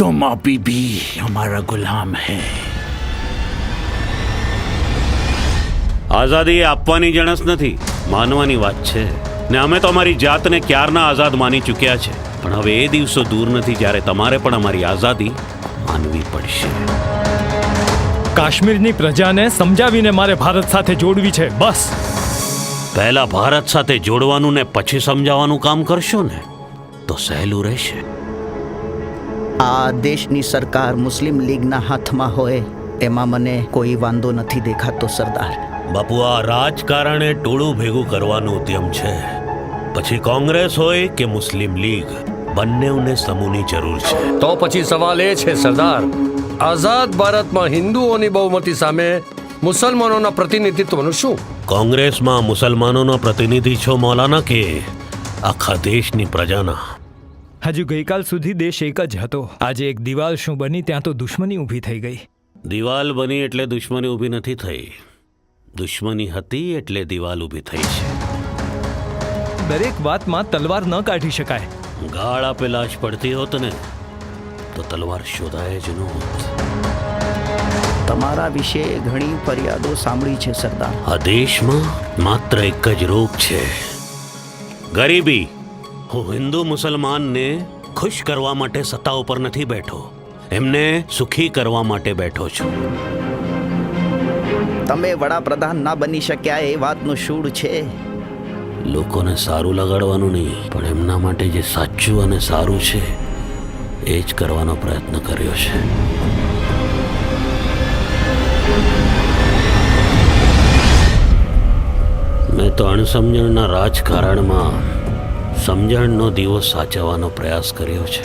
तुम अभी भी हमारा गुलाम है। આઝાદી એ આપવાની જણસ નથી, માનવાની વાત છે ને અમે તો અમારી જાતને ક્યારના આઝાદ માની ચૂક્યા છે, પણ હવે એ દિવસો દૂર નથી જ્યારે તમારે પણ અમારી આઝાદી માનવી પડશે. કાશ્મીરની પ્રજાને સમજાવીને મારે ભારત સાથે જોડવી છે, બસ. પહેલા ભારત સાથે જોડવાનું ને પછી સમજાવવાનું કામ કરશો ને તો સહેલું રહેશે. આ દેશની સરકાર મુસ્લિમ લીગના હાથમાં હોય એમાં મને કોઈ વાંધો નથી દેખાતો સરદાર. બાપુ, આ રાજકારણે ટોળું ભેગું કરવાનો ઉદ્યમ છે. પછી કોંગ્રેસ હોય કે મુસ્લિમ લીગ, બંનેને સમૂહની જરૂર છે. તો પછી સવાલ એ છે સરદાર, આઝાદ ભારતમાં હિન્દુઓની બહુમતી સામે મુસલમાનોના પ્રતિનિધિત્વનું શું? કોંગ્રેસમાં મુસલમાનોના પ્રતિનિધિ છો મૌલાના કે આખા દેશની પ્રજાના? હજુ ગઈકાલ સુધી દેશ એક જ હતો. આજે એક દિવાલ શું બની, ત્યાં તો દુશ્મની ઊભી થઈ ગઈ. દિવાલ બની એટલે દુશ્મની ઊભી નથી થઈ, દુશ્મની હતી એટલે દિવાલ ઊભી થઈ છે. દરેક વાતમાં તલવાર ન કાઢી શકાય. ગાળ આપેલા જ પડતી હોત ને તો તલવાર શોધાય જ નહોત. તમારા વિશે ઘણી ફરિયાદો સાંભળી છે સરદાર. આ દેશમાં માત્ર એક જ રોગ છે, ગરીબી. હું હિન્દુ મુસલમાનને ખુશ કરવા માટે સત્તા ઉપર નથી બેઠો, એમને સુખી કરવા માટે બેઠો છું. તમે વડાપ્રધાન ના બની શક્યા એ વાતનું શું છે? લોકોને સારું લગાડવાનું નહીં, પણ એમના માટે જે સાચું અને સારું છે એ જ કરવાનો પ્રયત્ન કર્યો છે. મેં તો અણસમજણના રાજકારણમાં સમજણનો દીવો સાચવવાનો પ્રયાસ કર્યો છે.